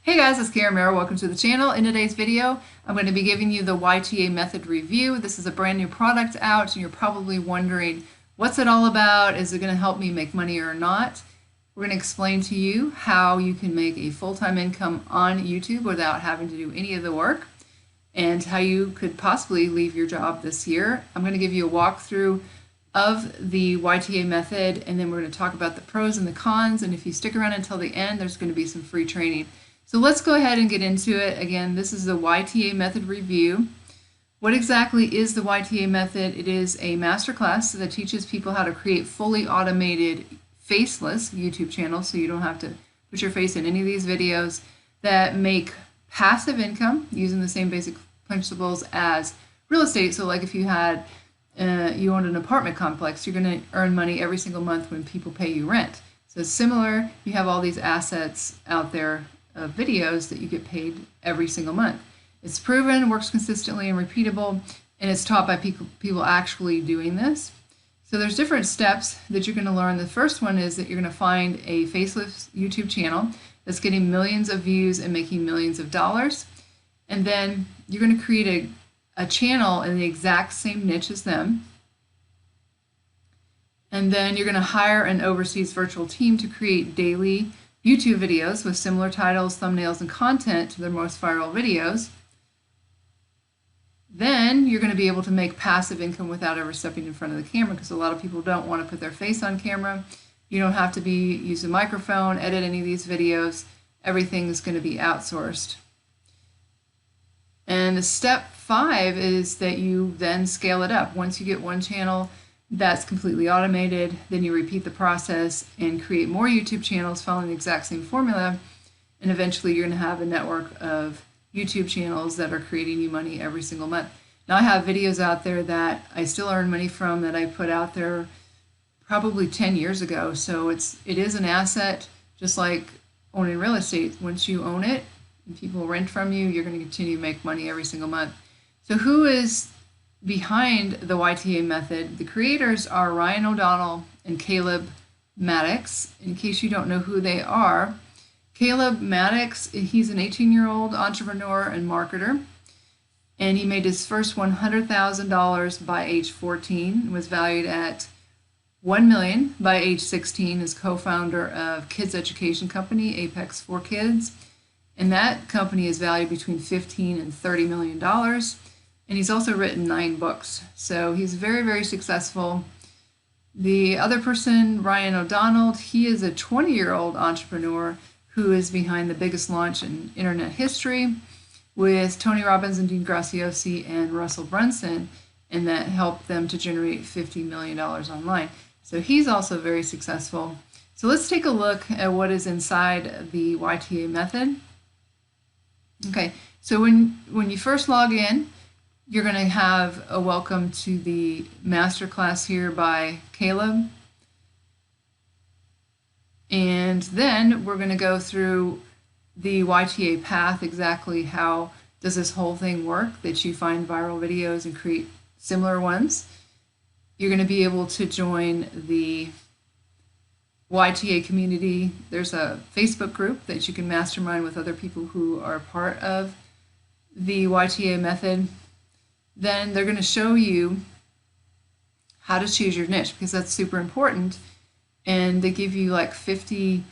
Hey guys, it's Marrow. Welcome to the channel. In today's video, I'm going to be giving you the YTA Method review. This is a brand new product out, and you're probably wondering, what's it all about? Is it going to help me make money or not? We're going to explain to you how you can make a full-time income on YouTube without having to do any of the work, and how you could possibly leave your job this year. I'm going to give you a walkthrough of the YTA method, and then we're going to talk about the pros and the cons, and if you stick around until the end, there's going to be some free training. So let's go ahead and get into it. Again, this is the YTA method review. What exactly is the YTA method? It is a masterclass that teaches people how to create fully automated faceless YouTube channels, so you don't have to put your face in any of these videos, that make passive income using the same basic principles as real estate. So like if you had you owned an apartment complex, you're going to earn money every single month when people pay you rent. So it's similar. You have all these assets out there of videos that you get paid every single month. It's proven, works consistently and repeatable, and it's taught by people actually doing this. So there's different steps that you're going to learn. The first one is that you're going to find a faceless YouTube channel that's getting millions of views and making millions of dollars. And then you're going to create a channel in the exact same niche as them. And then you're going to hire an overseas virtual team to create daily YouTube videos with similar titles, thumbnails, and content to their most viral videos. Then you're going to be able to make passive income without ever stepping in front of the camera, because a lot of people don't want to put their face on camera. You don't have to use a microphone, edit any of these videos. Everything is going to be outsourced. And step 5 is that you then scale it up. Once you get one channel that's completely automated, then you repeat the process and create more YouTube channels following the exact same formula, and eventually you're going to have a network of YouTube channels that are creating you money every single month. Now I have videos out there that I still earn money from that I put out there probably 10 years ago, so it is an asset, just like owning real estate. Once you own it and people rent from you, you're going to continue to make money every single month. So who is behind the YTA method? The creators are Ryan O'Donnell and Caleb Maddix. In case you don't know who they are, Caleb Maddix, he's an 18-year-old entrepreneur and marketer, and he made his first $100,000 by age 14, was valued at $1 million by age 16, as co-founder of kids education company Apex for Kids, and that company is valued between $15 and $30 million. And he's also written 9 books. So he's very, very successful. The other person, Ryan O'Donnell, he is a 20-year-old entrepreneur who is behind the biggest launch in internet history with Tony Robbins and Graziosi and Russell Brunson, and that helped them to generate $50 million online. So he's also very successful. So let's take a look at what is inside the YTA method. Okay, so when you first log in, you're going to have a welcome to the masterclass here by Caleb. And then we're going to go through the YTA path, exactly how does this whole thing work, that you find viral videos and create similar ones. You're going to be able to join the YTA community. There's a Facebook group that you can mastermind with other people who are part of the YTA method. Then they're going to show you how to choose your niche, because that's super important. And they give you like 50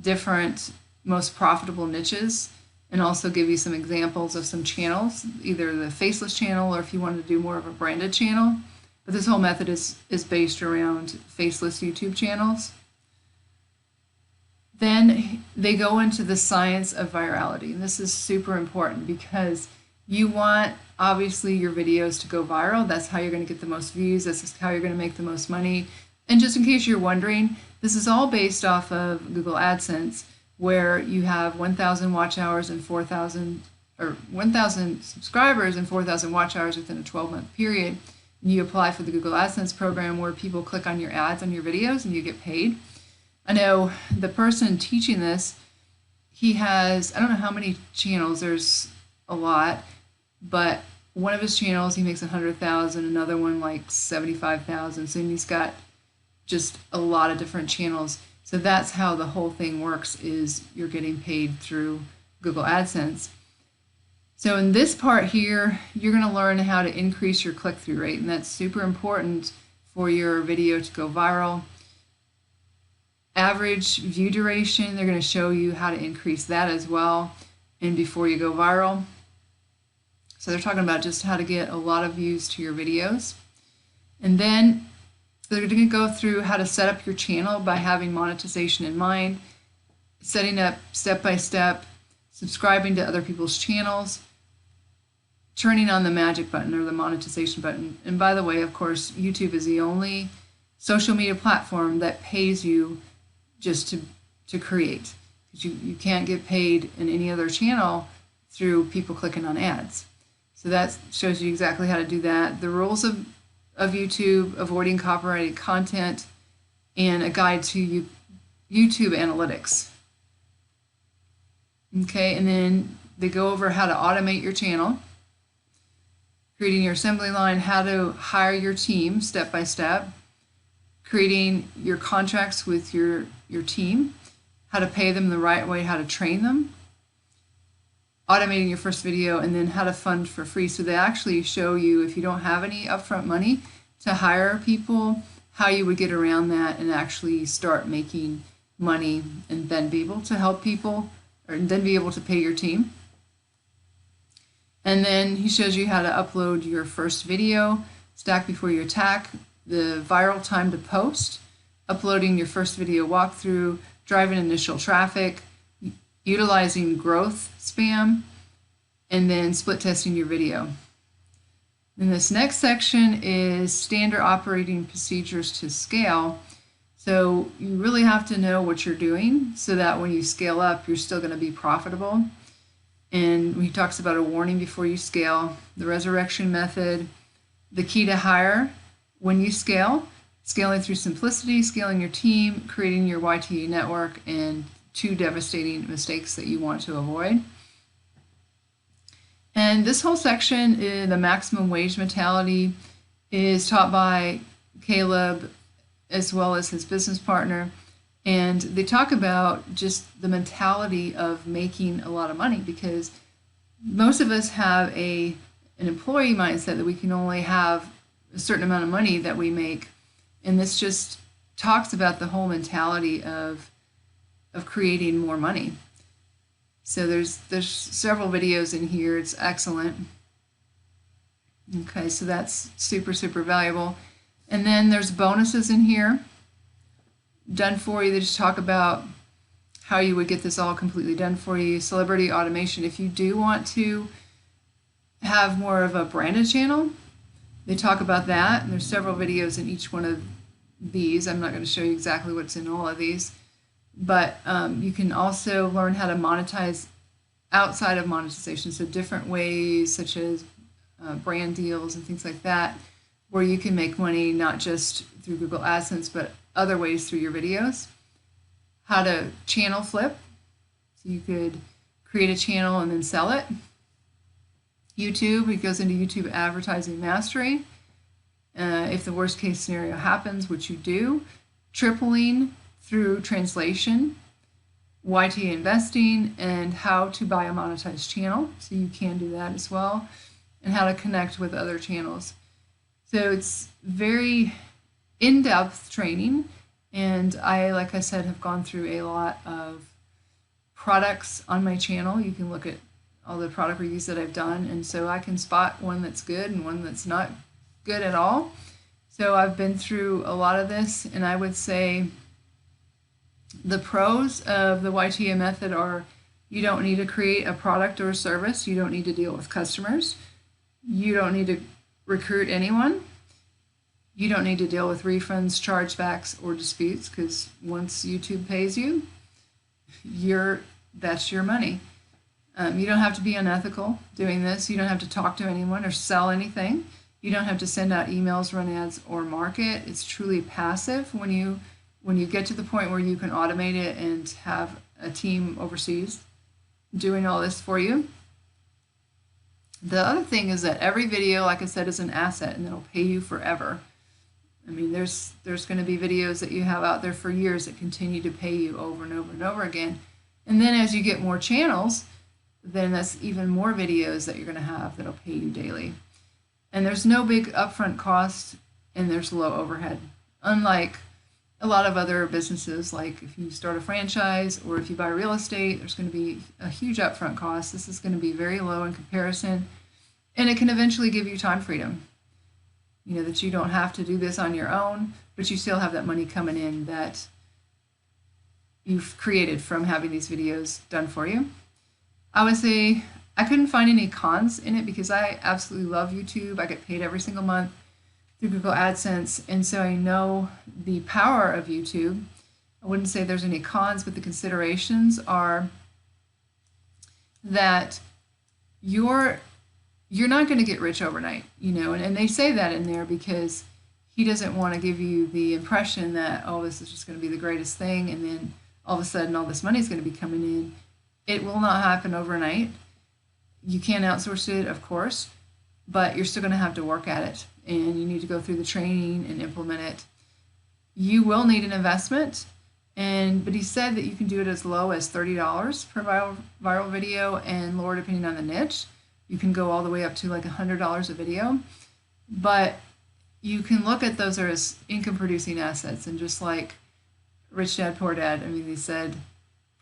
different most profitable niches, and also give you some examples of some channels, either the faceless channel or if you want to do more of a branded channel. But this whole method is based around faceless YouTube channels. Then they go into the science of virality, and this is super important because you want, obviously, your videos to go viral. That's how you're going to get the most views. That's how you're going to make the most money. And just in case you're wondering, this is all based off of Google AdSense, where you have 1,000 watch hours and 4,000, or 1,000 subscribers and 4,000 watch hours within a 12-month period. And you apply for the Google AdSense program, where people click on your ads on your videos and you get paid. I know the person teaching this, he has, I don't know how many channels, there's a lot, but one of his channels he makes 100,000, another one like 75,000. So he's got just a lot of different channels. So that's how the whole thing works, is you're getting paid through Google AdSense. So in this part here, you're going to learn how to increase your click-through rate, and that's super important for your video to go viral. Average view duration, they're going to show you how to increase that as well, and before you go viral. So they're talking about just how to get a lot of views to your videos. And then they're going to go through how to set up your channel by having monetization in mind, setting up step by step, subscribing to other people's channels, turning on the magic button or the monetization button. And by the way, of course, YouTube is the only social media platform that pays you just to create. Because you can't get paid in any other channel through people clicking on ads. So that shows you exactly how to do that. The rules of YouTube, avoiding copyrighted content, and a guide to YouTube analytics. Okay, and then they go over how to automate your channel, creating your assembly line, how to hire your team step by step, creating your contracts with your team, how to pay them the right way, how to train them, automating your first video, and then how to fund for free. So they actually show you, if you don't have any upfront money to hire people, how you would get around that and actually start making money and then be able to help people, or then be able to pay your team. And then he shows you how to upload your first video, stack before you attack, the viral time to post, uploading your first video walkthrough, driving initial traffic, utilizing growth spam, and then split testing your video. And this next section is standard operating procedures to scale. So you really have to know what you're doing so that when you scale up, you're still going to be profitable. And he talks about a warning before you scale, the resurrection method, the key to hire when you scale, scaling through simplicity, scaling your team, creating your YTA network, and 2 devastating mistakes that you want to avoid. And this whole section, the maximum wage mentality, is taught by Caleb as well as his business partner. And they talk about just the mentality of making a lot of money, because most of us have an employee mindset that we can only have a certain amount of money that we make. And this just talks about the whole mentality of creating more money. So there's several videos in here. It's excellent. Okay, so that's super, super valuable. And then there's bonuses in here done for you. They just talk about how you would get this all completely done for you. Celebrity automation. If you do want to have more of a branded channel, they talk about that. And there's several videos in each one of these. I'm not going to show you exactly what's in all of these. But you can also learn how to monetize outside of monetization, so different ways such as brand deals and things like that, where you can make money not just through Google AdSense, but other ways through your videos. How to channel flip, so you could create a channel and then sell it. YouTube, it goes into YouTube advertising mastery. If the worst case scenario happens, which you do, tripling through translation, YTA investing, and how to buy a monetized channel. So you can do that as well, and how to connect with other channels. So it's very in-depth training, and I, like I said, have gone through a lot of products on my channel. You can look at all the product reviews that I've done, and so I can spot one that's good and one that's not good at all. So I've been through a lot of this, and I would say the pros of the YTA method are: you don't need to create a product or a service. You don't need to deal with customers. You don't need to recruit anyone. You don't need to deal with refunds, chargebacks, or disputes, because once YouTube pays you, that's your money. You don't have to be unethical doing this. You don't have to talk to anyone or sell anything. You don't have to send out emails, run ads, or market. It's truly passive when you get to the point where you can automate it and have a team overseas doing all this for you. The other thing is that every video, like I said, is an asset, and it'll pay you forever. I mean, there's going to be videos that you have out there for years that continue to pay you over and over and over again. And then as you get more channels, then that's even more videos that you're going to have that'll pay you daily. And there's no big upfront cost, and there's low overhead. Unlike a lot of other businesses, like if you start a franchise or if you buy real estate, there's going to be a huge upfront cost. This is going to be very low in comparison, and it can eventually give you time freedom. You know, that you don't have to do this on your own, but you still have that money coming in that you've created from having these videos done for you. I would say I couldn't find any cons in it because I absolutely love YouTube. I get paid every single month through Google AdSense, and so I know the power of YouTube. I wouldn't say there's any cons, but the considerations are that you're not going to get rich overnight, you know, and they say that in there because he doesn't want to give you the impression that, oh, this is just going to be the greatest thing, and then all of a sudden all this money is going to be coming in. It will not happen overnight. You can outsource it, of course, but you're still going to have to work at it, and you need to go through the training and implement it. You will need an investment, but he said that you can do it as low as $30 per viral video, and lower depending on the niche. You can go all the way up to like $100 a video, but you can look at those as income producing assets. And just like Rich Dad, Poor Dad, I mean, they said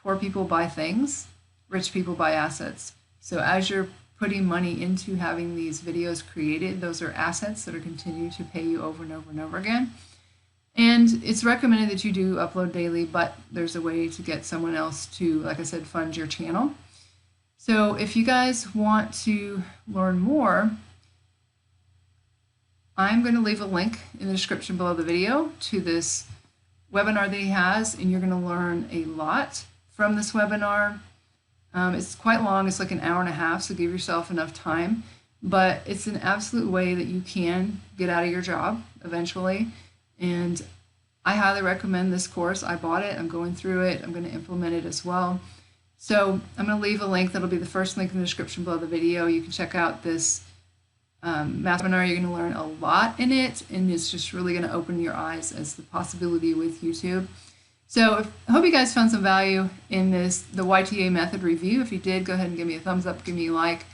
poor people buy things, rich people buy assets. So as you're putting money into having these videos created, those are assets that are continuing to pay you over and over and over again. And it's recommended that you do upload daily, but there's a way to get someone else to, like I said, fund your channel. So if you guys want to learn more, I'm going to leave a link in the description below the video to this webinar that he has, and you're going to learn a lot from this webinar. It's quite long. It's like an hour and a half, so give yourself enough time. But it's an absolute way that you can get out of your job eventually. And I highly recommend this course. I bought it. I'm going through it. I'm going to implement it as well. So I'm going to leave a link. That'll be the first link in the description below the video. You can check out this math webinar. You're going to learn a lot in it, and it's just really going to open your eyes as the possibility with YouTube. So I hope you guys found some value in the YTA method review. If you did, go ahead and give me a thumbs up, give me a like.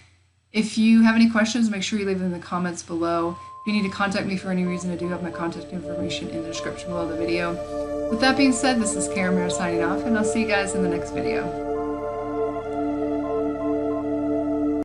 If you have any questions, make sure you leave them in the comments below. If you need to contact me for any reason, I do have my contact information in the description below the video. With that being said, this is Marrow signing off, and I'll see you guys in the next video.